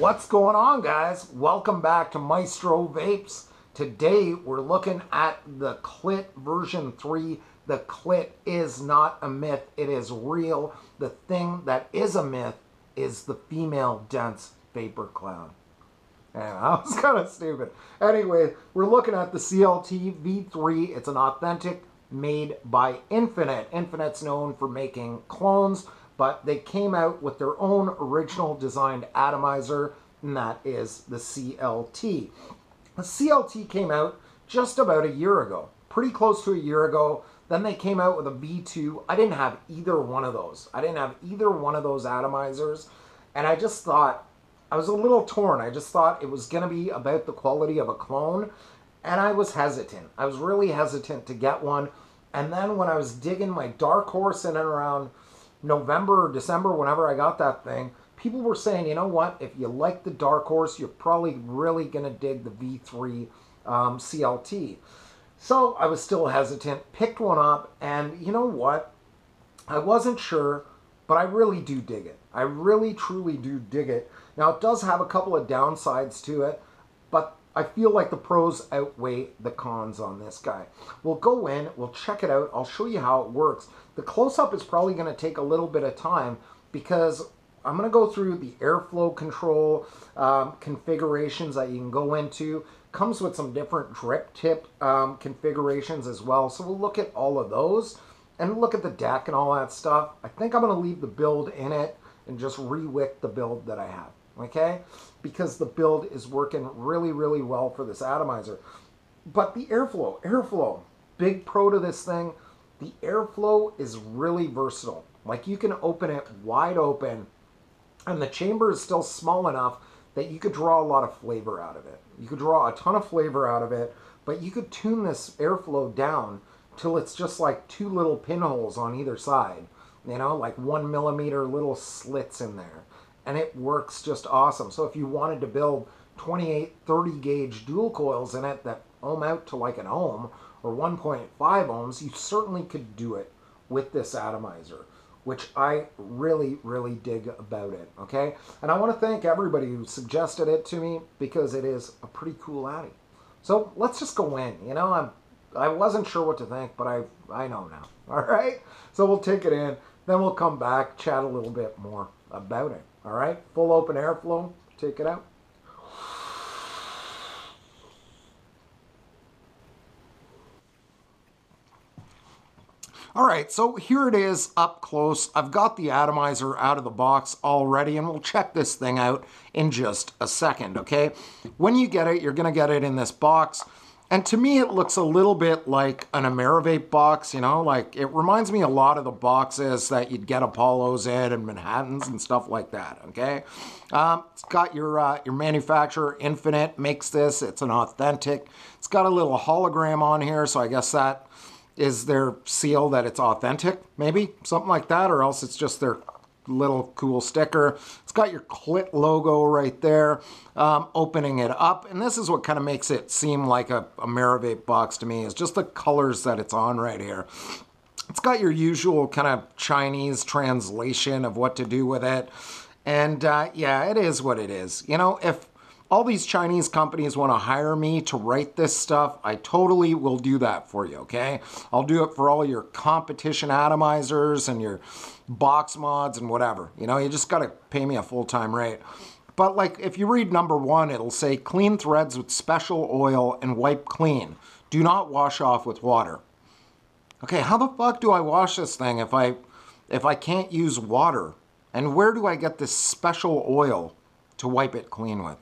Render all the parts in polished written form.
What's going on, guys? Welcome back to Maestro Vapes. Today we're looking at the CLT version 3. The CLT is not a myth, it is real. The thing that is a myth is the female dense vapor cloud. Yeah, that was kind of stupid. Anyway, we're looking at the CLT V3. It's an authentic made by Infinite. Infinite's known for making clones, but they came out with their own original designed atomizer, and that is the CLT. The CLT came out just about a year ago, pretty close to a year ago. Then they came out with a V2. I didn't have either one of those. I didn't have either one of those atomizers, and I just thought, I was a little torn. I just thought it was going to be about the quality of a clone, and I was hesitant. I was really hesitant to get one. And then when I was digging my dark horse in and around November or December, whenever I got that thing, people were saying, you know what, if you like the dark horse, you're probably really going to dig the V3 CLT. So I was still hesitant, picked one up, and you know what? I wasn't sure, but I really do dig it. I really, truly do dig it. Now, it does have a couple of downsides to it, but I feel like the pros outweigh the cons on this guy. We'll go in, we'll check it out, I'll show you how it works. The close-up is probably going to take a little bit of time because I'm going to go through the airflow control configurations that you can go into. Comes with some different drip tip configurations as well, so we'll look at all of those and look at the deck and all that stuff. I think I'm going to leave the build in it and just re-wick the build that I have, okay? Because the build is working really, really well for this atomizer. But the airflow, big pro to this thing. The airflow is really versatile. Like, you can open it wide open, and the chamber is still small enough that you could draw a lot of flavor out of it. You could draw a ton of flavor out of it, but you could tune this airflow down till it's just like two little pinholes on either side. You know, like 1 millimeter little slits in there. And it works just awesome. So if you wanted to build 28, 30 gauge dual coils in it that ohm out to like an ohm or 1.5 ohms, you certainly could do it with this atomizer, which I really, really dig about it, okay? And I want to thank everybody who suggested it to me because it is a pretty cool Atty. So let's just go in. You know, I wasn't sure what to think, but I know now, all right? So we'll take it in, then we'll come back, chat a little bit more about it, all right? Full open airflow, take it out. All right, so here it is up close. I've got the atomizer out of the box already, and we'll check this thing out in just a second, okay? When you get it, you're gonna get it in this box. And to me, it looks a little bit like an Amerivape box, you know? Like, it reminds me a lot of the boxes that you'd get Apollos in and Manhattans and stuff like that, okay? It's got your manufacturer, Infinite, makes this. It's an authentic. It's got a little hologram on here, so I guess that is their seal that it's authentic, maybe? Something like that, or else it's just their little cool sticker. It's got your CLT logo right there, opening it up. And this is what kind of makes it seem like a Amerivape box to me, is just the colors that it's on right here. It's got your usual kind of Chinese translation of what to do with it. And yeah, it is what it is. You know, if all these Chinese companies want to hire me to write this stuff, I totally will do that for you, okay? I'll do it for all your competition atomizers and your box mods and whatever. You know, you just got to pay me a full-time rate. But like, if you read number 1, it'll say clean threads with special oil and wipe clean. Do not wash off with water. Okay, how the fuck do I wash this thing if I can't use water? And where do I get this special oil to wipe it clean with?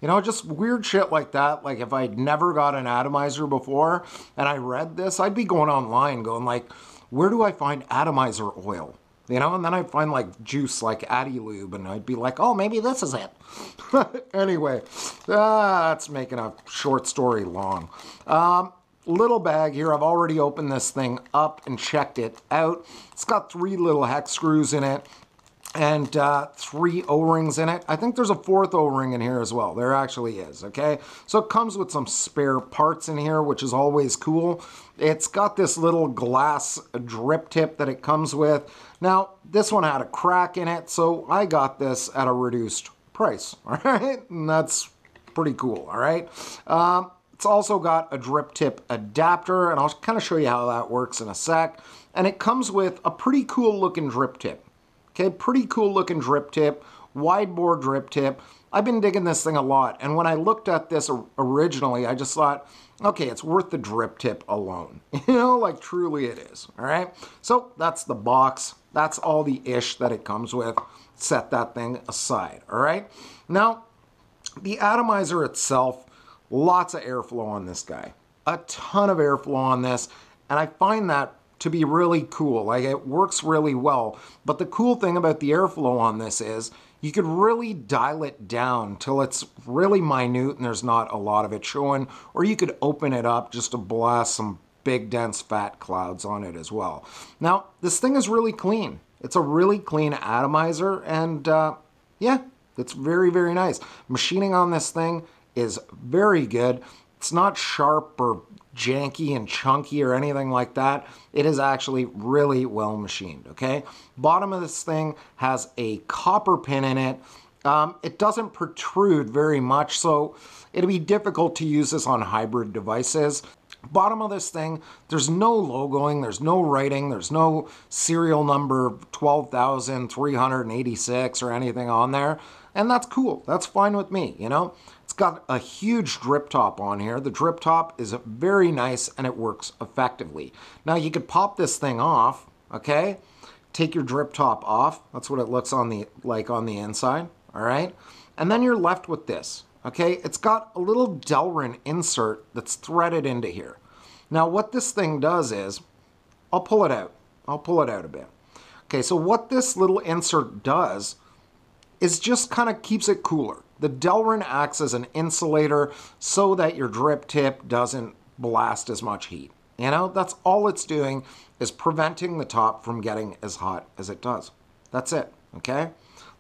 You know, just weird shit like that. Like, if I'd never got an atomizer before and I read this, I'd be going online going like, where do I find atomizer oil? You know, and then I'd find like juice like Addy Lube, and I'd be like, oh, maybe this is it. Anyway, that's making a short story long. Little bag here. I've already opened this thing up and checked it out. It's got 3 little hex screws in it and 3 O-rings in it. I think there's a 4th O-ring in here as well. There actually is, okay? So it comes with some spare parts in here, which is always cool. It's got this little glass drip tip that it comes with. Now, this one had a crack in it, so I got this at a reduced price, all right? And that's pretty cool, all right? It's also got a drip tip adapter, and I'll kind of show you how that works in a sec. And it comes with a pretty cool looking drip tip. Okay, pretty cool looking drip tip, wide bore drip tip. I've been digging this thing a lot, and when I looked at this originally, I just thought, okay, it's worth the drip tip alone. You know, like truly it is, all right? So that's the box. That's all the ish that it comes with. Set that thing aside, all right? Now, the atomizer itself, lots of airflow on this guy. A ton of airflow on this, and I find that to be really cool. Like, it works really well. But the cool thing about the airflow on this is you could really dial it down till it's really minute and there's not a lot of it showing, or you could open it up just to blast some big dense fat clouds on it as well. Now, this thing is really clean. It's a really clean atomizer, and yeah, it's very, very nice. Machining on this thing is very good. It's not sharp or janky and chunky or anything like that. It is actually really well machined, okay? Bottom of this thing has a copper pin in it. It doesn't protrude very much, so it'll be difficult to use this on hybrid devices. Bottom of this thing, there's no logoing, there's no writing, there's no serial number 12,386 or anything on there. And that's cool. That's fine with me, you know? It's got a huge drip top on here. The drip top is very nice and it works effectively. Now you could pop this thing off, okay? Take your drip top off. That's what it looks on the inside, all right? And then you're left with this, okay? It's got a little Delrin insert that's threaded into here. Now what this thing does is, I'll pull it out. I'll pull it out a bit. Okay, so what this little insert does is just kind of keeps it cooler. The Delrin acts as an insulator so that your drip tip doesn't blast as much heat. You know, that's all it's doing, is preventing the top from getting as hot as it does. That's it, okay?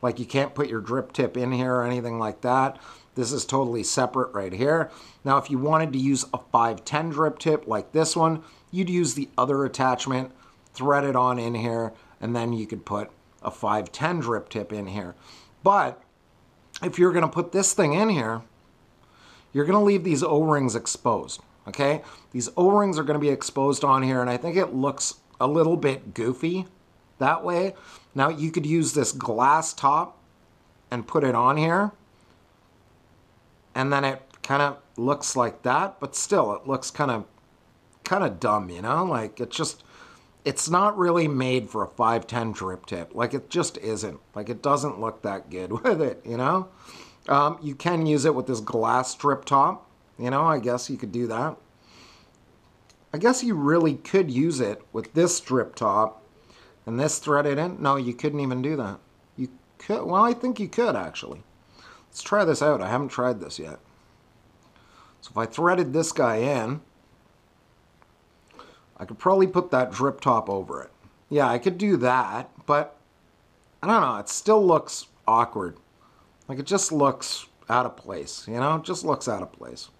Like, you can't put your drip tip in here or anything like that. This is totally separate right here. Now, if you wanted to use a 510 drip tip like this one, you'd use the other attachment, thread it on in here, and then you could put a 510 drip tip in here. But if you're going to put this thing in here, you're going to leave these O-rings exposed, okay? These O-rings are going to be exposed on here, and I think it looks a little bit goofy that way. Now, you could use this glass top and put it on here, and then it kind of looks like that, but still, it looks kind of dumb, you know? Like, it's not really made for a 510 drip tip. Like, it just isn't. Like, it doesn't look that good with it, you know? You can use it with this glass drip top. You know, I guess you could do that. I guess you really could use it with this drip top and this threaded in. No, you couldn't even do that. You could. Well, I think you could, actually. Let's try this out. I haven't tried this yet. So if I threaded this guy in, I could probably put that drip top over it. Yeah, I could do that, but I don't know. It still looks awkward. Like, it just looks out of place, you know? It just looks out of place.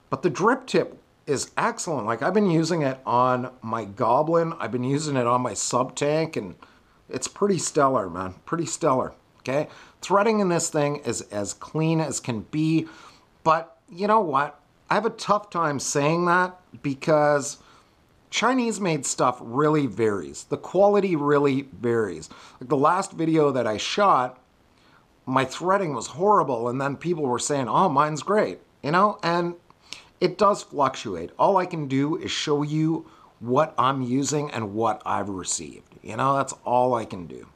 But the drip tip is excellent. Like, I've been using it on my Goblin. I've been using it on my sub tank, and it's pretty stellar, man. Pretty stellar, okay? Threading in this thing is as clean as can be, but you know what? I have a tough time saying that because Chinese-made stuff really varies. The quality really varies. Like, the last video that I shot, my threading was horrible, and then people were saying, oh, mine's great, you know? And it does fluctuate. All I can do is show you what I'm using and what I've received. You know, that's all I can do.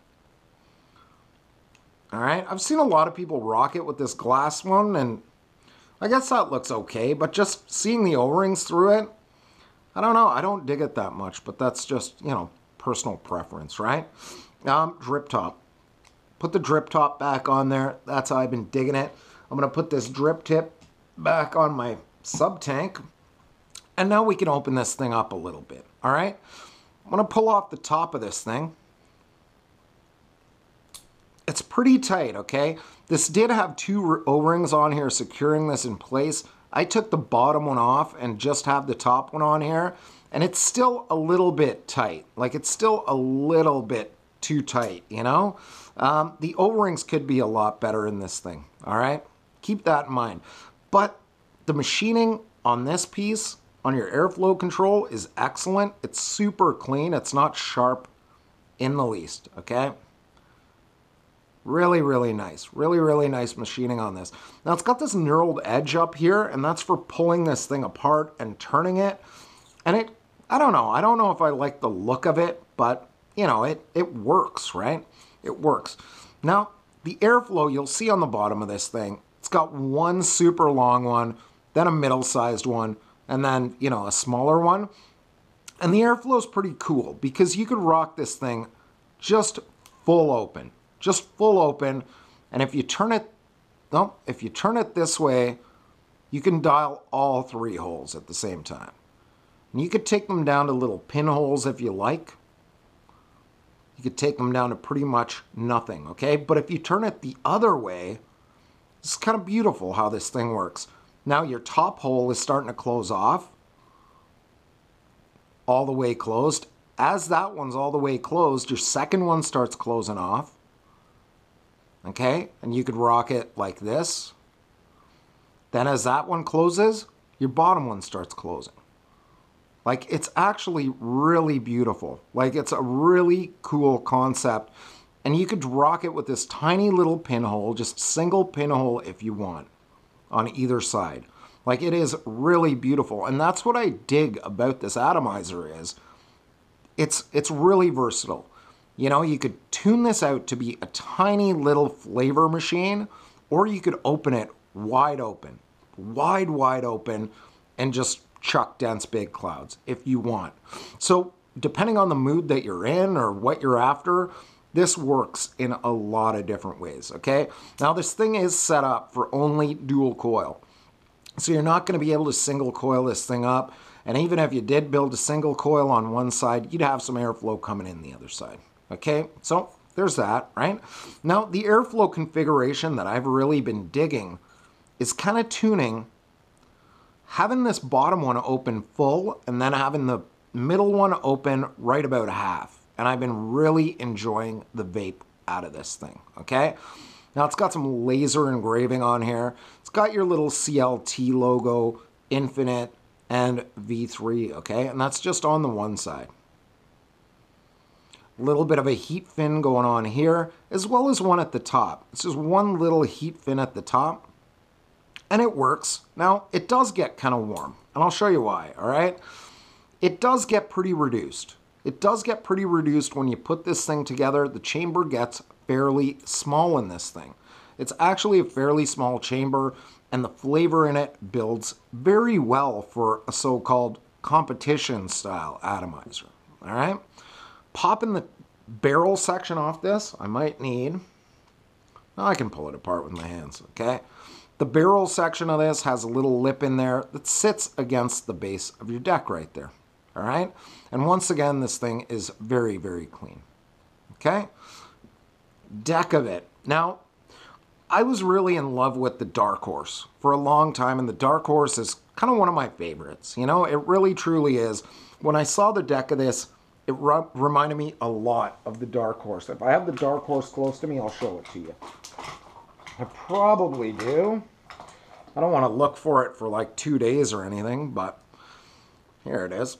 All right, I've seen a lot of people rock it with this glass one, and I guess that looks okay, but just seeing the O-rings through it, I don't know. I don't dig it that much, but that's just, you know, personal preference, right? Drip top. Put the drip top back on there. That's how I've been digging it. I'm going to put this drip tip back on my sub tank, and now we can open this thing up a little bit, all right? I'm going to pull off the top of this thing. It's pretty tight, okay? This did have two O-rings on here securing this in place. I took the bottom one off and just have the top one on here, and it's still a little bit tight. Like, it's still a little bit too tight, you know? The O-rings could be a lot better in this thing, all right? Keep that in mind. But the machining on this piece, on your airflow control, is excellent. It's super clean. It's not sharp in the least, okay? Really, really nice. Really, really nice machining on this. Now, it's got this knurled edge up here, and that's for pulling this thing apart and turning it. And I don't know. I don't know if I like the look of it, but, you know, it works, right? It works. Now, the airflow, you'll see on the bottom of this thing, it's got one super long one, then a middle-sized one, and then, you know, a smaller one. And the airflow is pretty cool because you could rock this thing just full open. Just full open, and if you turn it this way, you can dial all 3 holes at the same time. And you could take them down to little pinholes if you like. You could take them down to pretty much nothing, okay? But if you turn it the other way, it's kind of beautiful how this thing works. Now your top hole is starting to close off, all the way closed. As that one's all the way closed, your second one starts closing off. Okay, and you could rock it like this. Then as that one closes, your bottom one starts closing. Like, it's actually really beautiful. Like, it's a really cool concept. And you could rock it with this tiny little pinhole, just single pinhole if you want, on either side. Like, it is really beautiful. And that's what I dig about this atomizer is, it's really versatile. You know, you could tune this out to be a tiny little flavor machine, or you could open it wide open, wide open, and just chuck dense big clouds if you want. So depending on the mood that you're in or what you're after, this works in a lot of different ways, okay? Now this thing is set up for only dual coil. So you're not going to be able to single coil this thing up. And even if you did build a single coil on one side, you'd have some airflow coming in the other side. Okay, so there's that, right? Now, the airflow configuration that I've really been digging is kind of tuning, having this bottom one open full and then having the middle one open right about half. And I've been really enjoying the vape out of this thing, okay? Now, it's got some laser engraving on here. It's got your little CLT logo, Infinite, and V3, okay? And that's just on the one side. A little bit of a heat fin going on here, as well as one at the top. It's just one little heat fin at the top, and it works. Now, it does get kind of warm, and I'll show you why, all right? It does get pretty reduced. It does get pretty reduced when you put this thing together. The chamber gets fairly small in this thing. It's actually a fairly small chamber, and the flavor in it builds very well for a so-called competition-style atomizer, all right? Popping the barrel section off this, I might need, well, I can pull it apart with my hands, okay? The barrel section of this has a little lip in there that sits against the base of your deck right there, all right? And once again, this thing is very, very clean, okay? Deck of it. Now, I was really in love with the Dark Horse for a long time, and the Dark Horse is kind of one of my favorites. You know, it really, truly is. When I saw the deck of this, it reminded me a lot of the Dark Horse. If I have the Dark Horse close to me, I'll show it to you. I probably do. I don't want to look for it for like 2 days or anything, but here it is.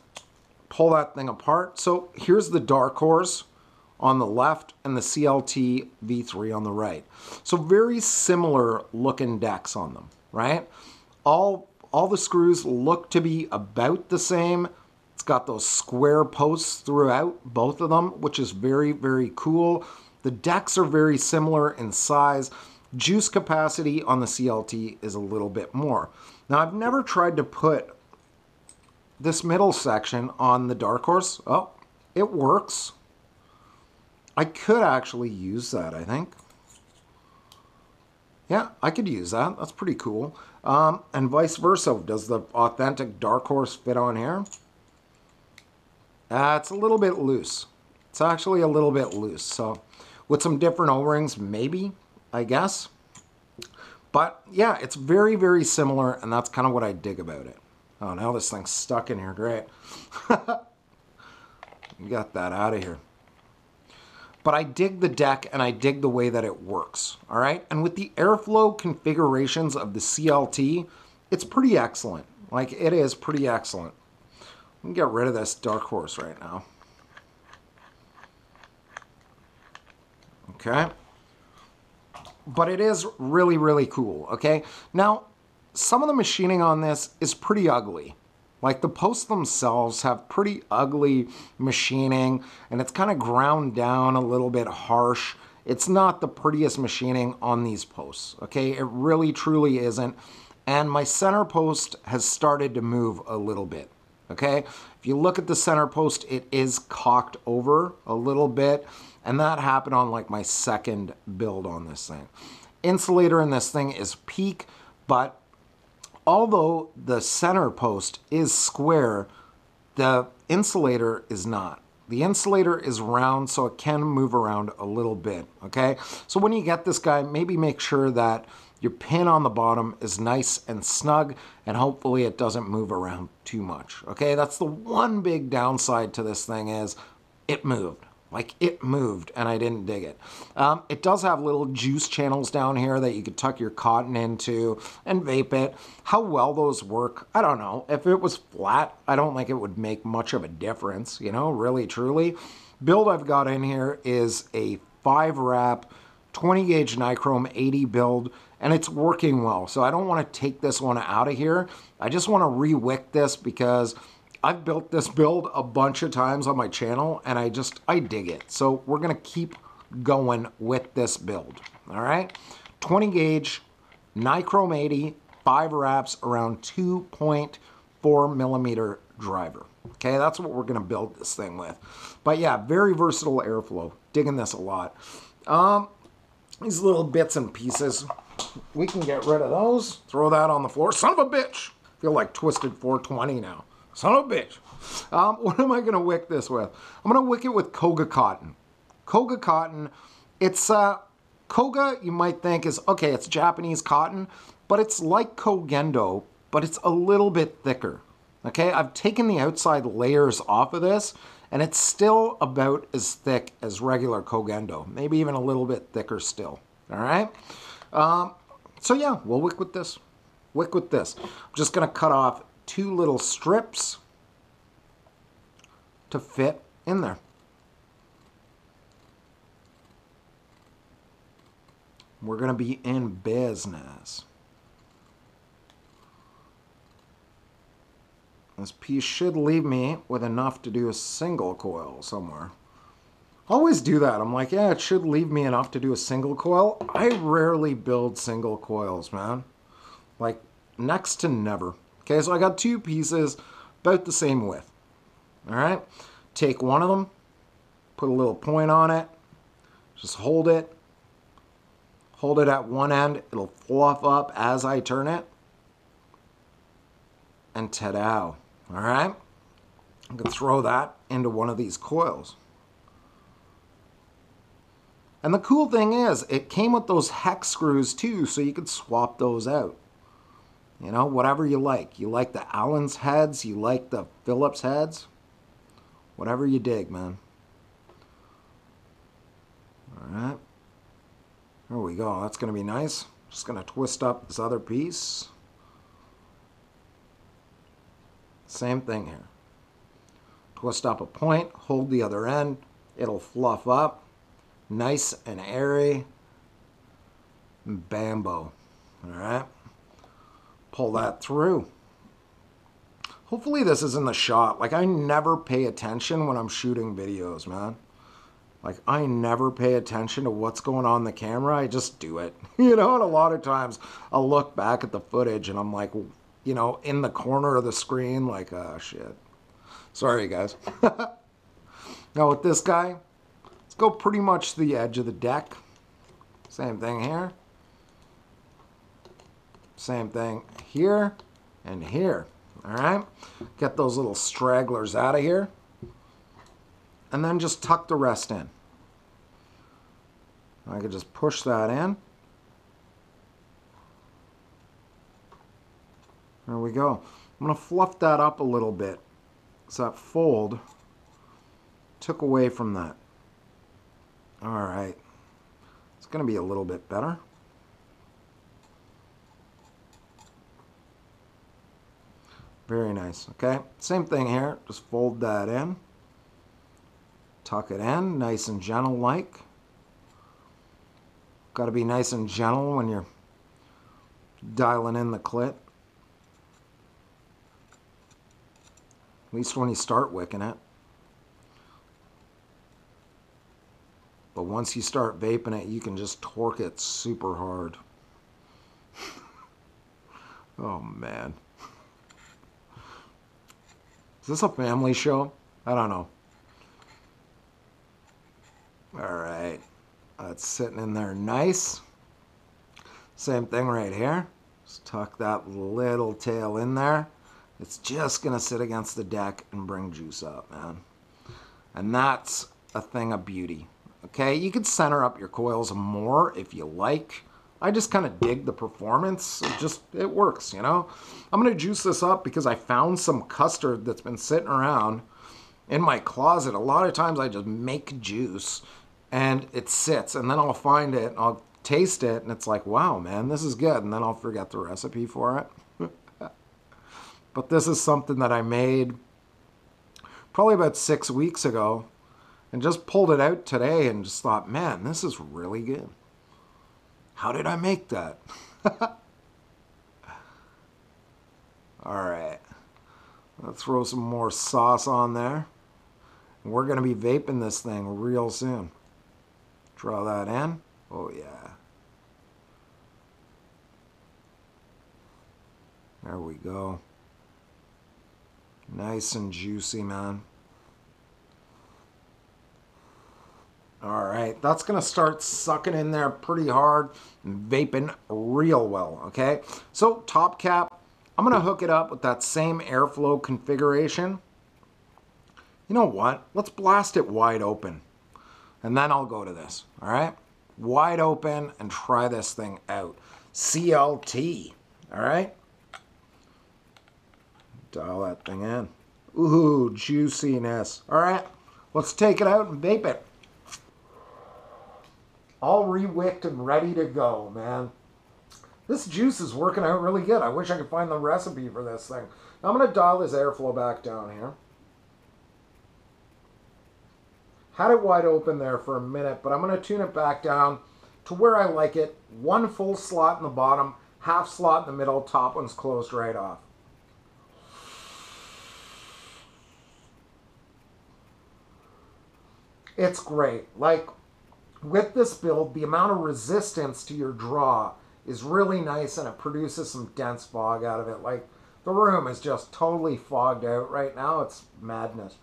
Pull that thing apart. So here's the Dark Horse on the left and the CLT V3 on the right. So very similar looking decks on them, right? All the screws look to be about the same. It's got those square posts throughout, both of them, which is very, very cool. The decks are very similar in size. Juice capacity on the CLT is a little bit more. Now, I've never tried to put this middle section on the Dark Horse. Oh, it works. I could actually use that, I think. Yeah, I could use that. That's pretty cool. And vice versa. Does the authentic Dark Horse fit on here? It's a little bit loose. It's actually a little bit loose. So with some different O-rings, maybe, I guess. But yeah, it's very, very similar, and that's kind of what I dig about it. Oh, now this thing's stuck in here. Great. Got that out of here. but I dig the deck and I dig the way that it works, all right? And with the airflow configurations of the CLT, it's pretty excellent. Like, it is pretty excellent. Let me get rid of this Dark Horse right now. Okay. But it is really, really cool, okay? Now, some of the machining on this is pretty ugly. Like, the posts themselves have pretty ugly machining, and it's kind of ground down a little bit harsh. It's not the prettiest machining on these posts, okay? It really, truly isn't. And my center post has started to move a little bit, okay? If you look at the center post, it is cocked over a little bit, and that happened on like my second build on this thing. Insulator in this thing is peak, but although the center post is square, the insulator is not. The insulator is round, so it can move around a little bit, okay? So when you get this guy, maybe make sure that your pin on the bottom is nice and snug, and hopefully it doesn't move around too much, okay? That's the one big downside to this thing is it moved. Like, it moved, and I didn't dig it. It does have little juice channels down here that you could tuck your cotton into and vape it. How well those work, I don't know. If it was flat, I don't think it would make much of a difference, you know, really, truly. Build I've got in here is a 5-wrap, 20-gauge nichrome 80 build, and it's working well. So I don't want to take this one out of here. I just want to re-wick this because I've built this build a bunch of times on my channel, and I dig it. So we're going to keep going with this build, all right? 20 gauge, nichrome 80, 5 wraps, around 2.4 millimeter driver. Okay, that's what we're going to build this thing with. But yeah, very versatile airflow. Digging this a lot. These little bits and pieces, we can get rid of those. Throw that on the floor. Son of a bitch! Feel like Twisted 420 now. Son of a bitch. What am I going to wick this with? I'm going to wick it with Koga cotton. Koga cotton, it's, Koga, you might think is, okay, it's Japanese cotton, but it's like Kogendo, but it's a little bit thicker. Okay, I've taken the outside layers off of this, and it's still about as thick as regular Kogendo. Maybe even a little bit thicker still. All right? So yeah, we'll wick with this. Wick with this. I'm just going to cut off 2 little strips to fit in there. We're going to be in business. This piece should leave me with enough to do a single coil somewhere. I always do that. I'm like, yeah, it should leave me enough to do a single coil. I rarely build single coils, man. Like, next to never. Okay, so I got 2 pieces about the same width. All right, take one of them, put a little point on it, just hold it at one end, it'll fluff up as I turn it, and ta-da. All right, I can throw that into one of these coils. And the cool thing is, it came with those hex screws too, so you could swap those out. You know, whatever you like. You like the Allen's heads, you like the Phillips heads. Whatever you dig, man. All right. There we go. That's going to be nice. Just going to twist up this other piece. Same thing here. Twist up a point, hold the other end. It'll fluff up. Nice and airy. Bambo. All right. Pull that through. Hopefully this is in the shot. Like, I never pay attention when I'm shooting videos, man. Like, I never pay attention to what's going on in the camera. I just do it. You know, and a lot of times I'll look back at the footage and I'm like, you know, in the corner of the screen, like, oh, shit. Sorry, guys. Now with this guy, let's go pretty much to the edge of the deck. Same thing here. Same thing here and here. All right, get those little stragglers out of here, and then just tuck the rest in. I could just push that in. There we go. I'm going to fluff that up a little bit, so that fold took away from that. All right. It's going to be a little bit better. Very nice. Okay. Same thing here. Just fold that in. Tuck it in. Nice and gentle like. Got to be nice and gentle when you're dialing in the clit. At least when you start wicking it. But once you start vaping it, you can just torque it super hard. Oh, man. Is this a family show? I don't know. All right. That's sitting in there nice. Same thing right here. Just tuck that little tail in there. It's just going to sit against the deck and bring juice up, man. And that's a thing of beauty. Okay, you could center up your coils more if you like. I just kind of dig the performance. It works, you know. I'm going to juice this up because I found some custard that's been sitting around in my closet. A lot of times I just make juice and it sits, and then I'll find it, I'll taste it, and it's like, wow, man, this is good. And then I'll forget the recipe for it. But this is something that I made probably about 6 weeks ago. And just pulled it out today and just thought, man, this is really good. How did I make that? All right. Let's throw some more sauce on there. And we're going to be vaping this thing real soon. Draw that in. Oh, yeah. There we go. Nice and juicy, man. All right, that's going to start sucking in there pretty hard and vaping real well, okay? So top cap, I'm going to hook it up with that same airflow configuration. You know what? Let's blast it wide open, and then I'll go to this, all right? Wide open and try this thing out. CLT, all right? Dial that thing in. Ooh, juiciness. All right, let's take it out and vape it. All re-wicked and ready to go, man. This juice is working out really good. I wish I could find the recipe for this thing. Now I'm going to dial this airflow back down here. Had it wide open there for a minute, but I'm going to tune it back down to where I like it. One full slot in the bottom, half slot in the middle, top one's closed right off. It's great. Like, with this build, the amount of resistance to your draw is really nice, and it produces some dense fog out of it. Like, the room is just totally fogged out right now. It's madness.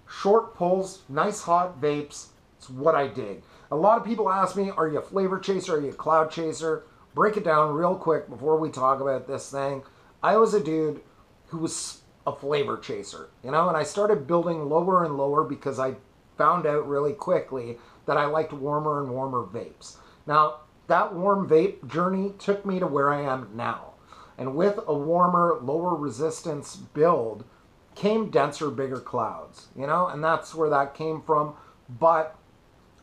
Short pulls, nice hot vapes. It's what I dig. A lot of people ask me, are you a flavor chaser? Are you a cloud chaser? Break it down real quick before we talk about this thing. I was a dude who was a flavor chaser, you know, and I started building lower and lower because I found out really quickly that I liked warmer and warmer vapes. Now, that warm vape journey took me to where I am now. And with a warmer, lower resistance build came denser, bigger clouds, you know, and that's where that came from. But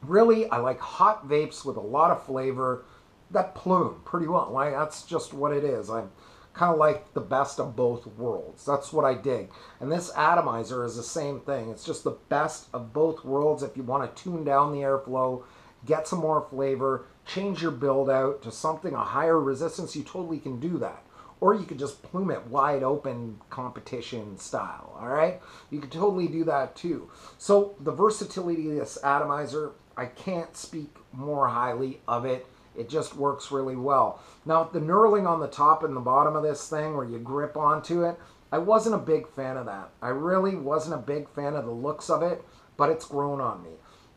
really, I like hot vapes with a lot of flavor that plume pretty well. Like, that's just what it is. I'm kind of like the best of both worlds. That's what I dig. And this Atomizer is the same thing. It's just the best of both worlds. If you want to tune down the airflow, get some more flavor, change your build out to something, a higher resistance, you totally can do that. Or you could just plume it wide open competition style, all right? You could totally do that too. So the versatility of this Atomizer, I can't speak more highly of it. It just works really well. Now, the knurling on the top and the bottom of this thing where you grip onto it, I wasn't a big fan of that. I really wasn't a big fan of the looks of it, but it's grown on me.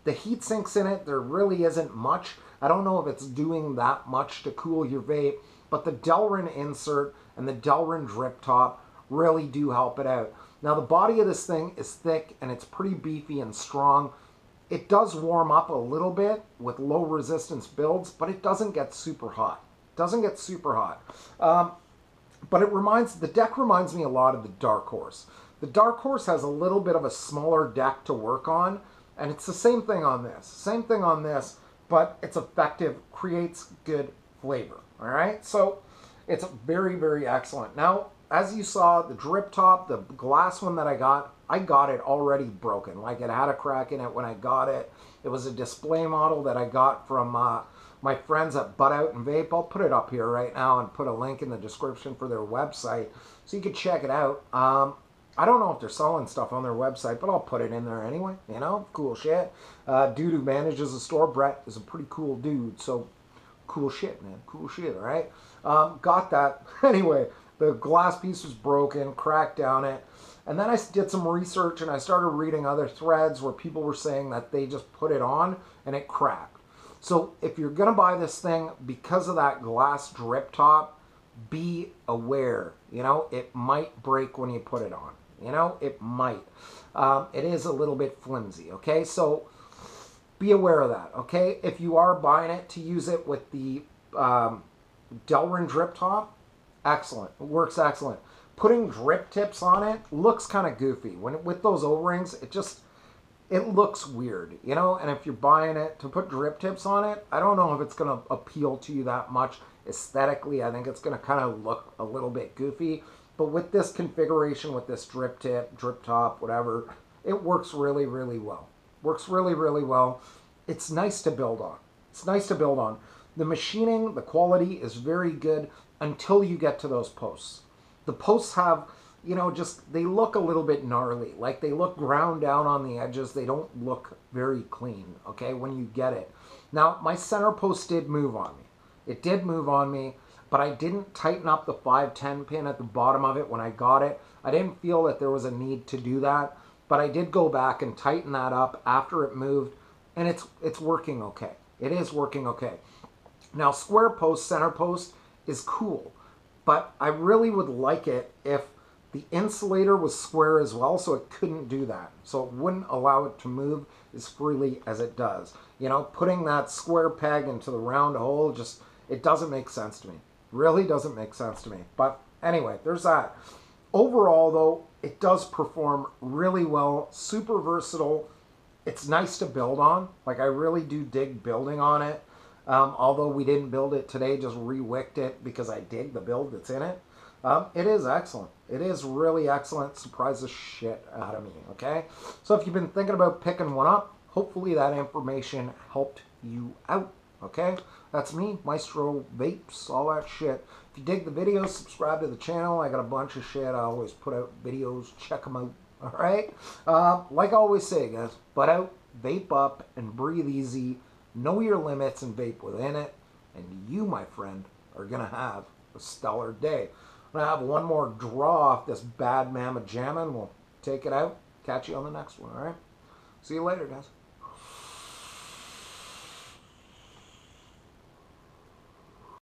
The heat sinks in it, there really isn't much. I don't know if it's doing that much to cool your vape, but the Delrin insert and the Delrin drip top really do help it out. Now, the body of this thing is thick and it's pretty beefy and strong. It does warm up a little bit with low resistance builds, but it doesn't get super hot. It doesn't get super hot. But the deck reminds me a lot of the Dark Horse. The Dark Horse has a little bit of a smaller deck to work on, and it's the same thing on this. Same thing on this, but it's effective, creates good flavor. All right, so it's very, very excellent. Now, as you saw, the drip top, the glass one that I got it already broken. Like, it had a crack in it when I got it. It was a display model that I got from my friends at Butt Out and Vape. I'll put it up here right now and put a link in the description for their website so you can check it out. I don't know if they're selling stuff on their website, but I'll put it in there anyway. You know, cool shit. Dude who manages the store, Brett, is a pretty cool dude. So, cool shit, man. Cool shit, all right? Got that. Anyway, the glass piece was broken, cracked down it. And then I did some research and I started reading other threads where people were saying that they just put it on and it cracked. So if you're going to buy this thing, because of that glass drip top, be aware. You know, it might break when you put it on. You know, it might. It is a little bit flimsy, okay? So be aware of that, okay? If you are buying it to use it with the Delrin drip top, excellent. It works excellent. Putting drip tips on it looks kind of goofy. With those O-rings, it looks weird, you know? And if you're buying it to put drip tips on it, I don't know if it's going to appeal to you that much aesthetically. I think it's going to kind of look a little bit goofy. But with this configuration, with this drip tip, drip top, whatever, it works really, really well. Works really, really well. It's nice to build on. It's nice to build on. The machining, the quality is very good until you get to those posts. The posts have, you know, just, they look a little bit gnarly. Like, they look ground down on the edges. They don't look very clean, okay, when you get it. Now, my center post did move on me. It did move on me, but I didn't tighten up the 510 pin at the bottom of it when I got it. I didn't feel that there was a need to do that, but I did go back and tighten that up after it moved, and it's working okay. It is working okay. Now, square post, center post is cool, but I really would like it if the insulator was square as well, so it couldn't do that. So it wouldn't allow it to move as freely as it does. You know, putting that square peg into the round hole, just, it doesn't make sense to me. Really doesn't make sense to me. But anyway, there's that. Overall, though, it does perform really well. Super versatile. It's nice to build on. Like, I really do dig building on it. Although we didn't build it today, just re-wicked it because I dig the build that's in it. It is excellent. It is really excellent. Surprised the shit out of me, okay? So if you've been thinking about picking one up, hopefully that information helped you out, okay? That's me, Maestro Vapes, all that shit. If you dig the videos, subscribe to the channel. I got a bunch of shit. I always put out videos. Check them out, all right? Like I always say, guys, butt out, vape up, and breathe easy. Know your limits and vape within it. And you, my friend, are going to have a stellar day. I'm going to have one more draw off this bad mamma jamma, and we'll take it out. Catch you on the next one, all right? See you later, guys.